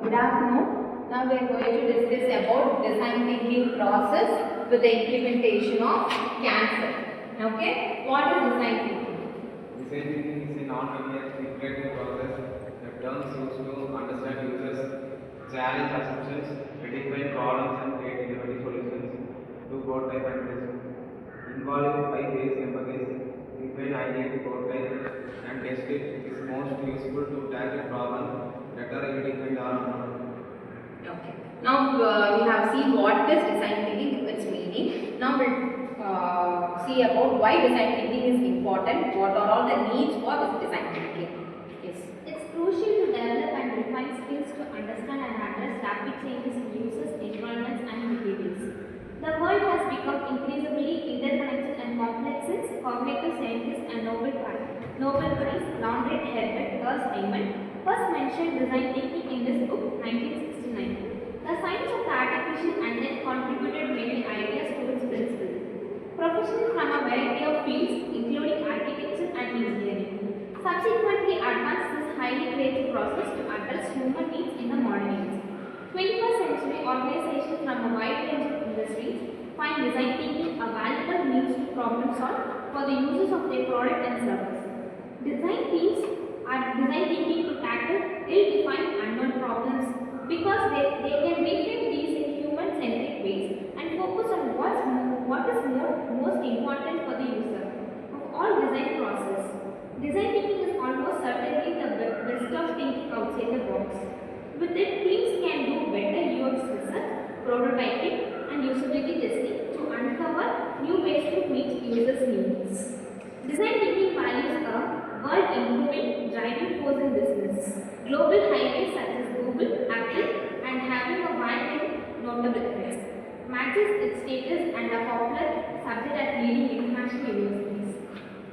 Good afternoon. Now we are going to discuss about design thinking process with the implementation of cancer. Okay, what is design thinking? Design thinking is a non-linear iterative process that turns used to understand users, challenge assumptions, redefine problems and create innovative solutions to prototype and test. Involving 5 ways: empathize, define, ideate, prototype and test it is most useful to tackle problems that are ill-defined or unknown. Okay. Now we have seen what is design thinking, its meaning. Now we'll see about why design thinking is important. What are all the needs for this design thinking? Yes. It's crucial to develop and refine skills to understand and address rapid changes in users, environments, and behaviors. The world has become increasingly interconnected and complex since cognitive scientist and Nobel Prize laureate Herbert Simon first mentioned design thinking in his book 1969. The science of the artificial and then contributed many ideas to its principle. Professionals from a variety of fields, including architecture and engineering, subsequently advanced this highly creative process to address human needs in the modern age. 21st century organizations from a wide range of industries find design thinking a valuable means to problem solve for the users of their product and service. Design teams are design thinking to tackle ill-defined unknown problems because they can reframe these in human-centric ways and focus on what is most important for the user of all design process. Design thinking is almost certainly the best of thinking outside the box. With it, teams can do better UX research, prototyping, and usability testing to uncover new ways to meet users' needs. Design thinking values a world improving driving force in business. Global highways such as Google, Apple, and having a wide notable effects, matches its status and a popular subject at leading international universities.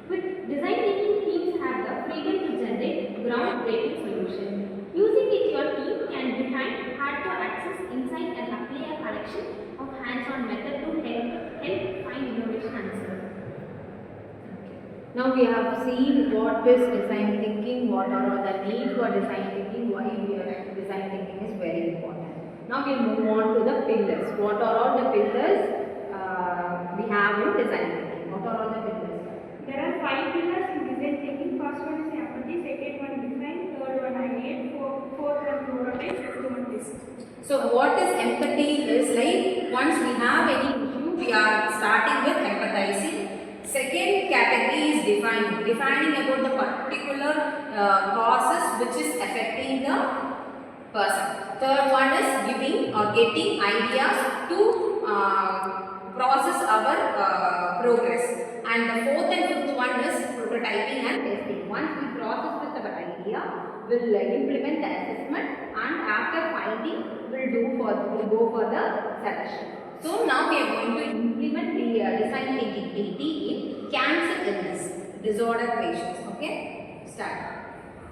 With design thinking, teams have the freedom to generate groundbreaking solutions. Using it, your team can define hard to access insight and apply a collection of hands-on methods to help find innovation answers. Now we have seen what is design thinking, what are all the needs for design thinking, why design thinking is very important. Now we move on to the pillars. What are all the pillars we have in design thinking? What are all the pillars? There are 5 pillars in design thinking. First one is empathy, second one design, third one ideate, fourth one prototype, fifth one test. So what is empathy is like once we have any issue, we are starting with empathizing. Second category is defining about the particular causes which is affecting the person. Third one is giving or getting ideas to process our progress. And the fourth and fifth one is prototyping and testing. Once we process with our idea, we'll implement the assessment, and after finding, we'll go for the selection. So now we are going to implement the design thinking in cancer illness disorder patients. Okay, start.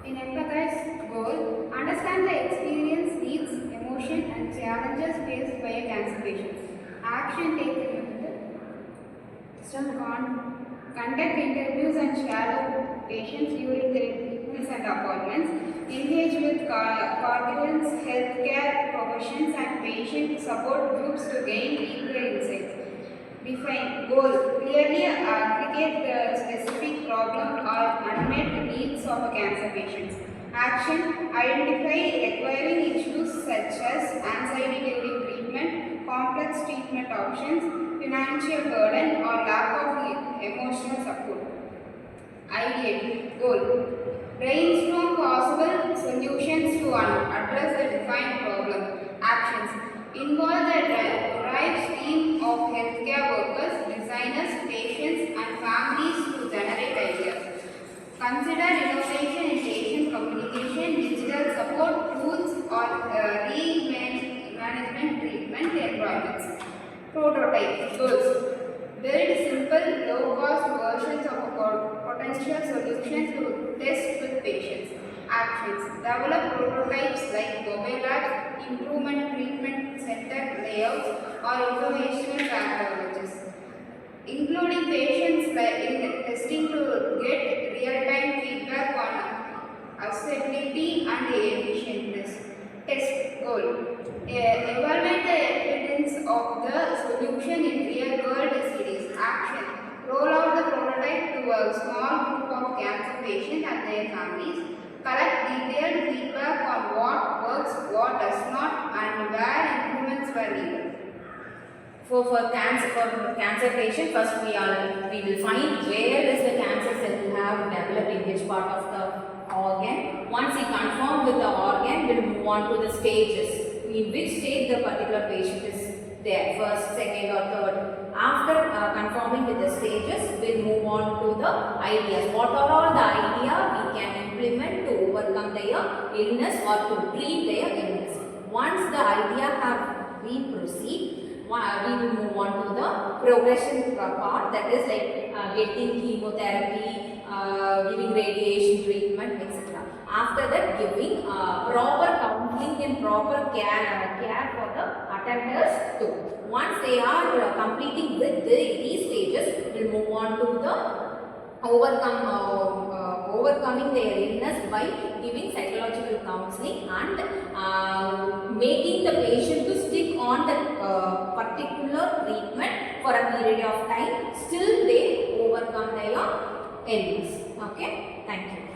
In empathize goal, understand the experience, needs, emotion, and challenges faced by a cancer patient. Action taken conduct interviews and shadow patients during their treatments and appointments. Engage with coordinates, healthcare professions, and patient support groups to gain deeper insights. Define goal. Clearly aggregate the specific problem or unmet needs of a cancer patient. Action. Identify requiring issues such as anxiety during treatment, complex treatment options, financial burden, or lack of emotional support. Ideate. Goal. Brainstorm possible solutions to address the defined problem. Actions. Involve the derived team of healthcare workers, designers, patients, and families to generate ideas. Consider innovation in patient communication, digital support tools, or management treatment environments. Prototype. Goals. Build simple, low-cost versions of potential solutions to test with patients. Actions. Develop prototypes like mobile apps, improvement treatment center layouts, or informational technologies. Including patients in testing to get real-time feedback on accessibility and efficientness. Test. families, collect detailed feedback on what works, what does not, and where improvements were needed. For cancer patient, first we will find where is the cancer cell have developed in which part of the organ. Once we confirm with the organ, we'll move on to the stages. In which stage the particular patient is there, first, second or third. After confirming with the stages, we'll move on to the ideas. What are all the ideas we can implement to overcome their illness or to treat their illness. Once the idea have been proceed, we will move on to the progression part, that is like getting chemotherapy, giving radiation treatment, etc. After that, giving proper counseling and proper care for the attenders too. Once they are completing with these stages, we will move on to the overcoming their illness by giving psychological counseling and making the patient to stick on the particular treatment for a period of time, still they overcome their illness. Okay, thank you.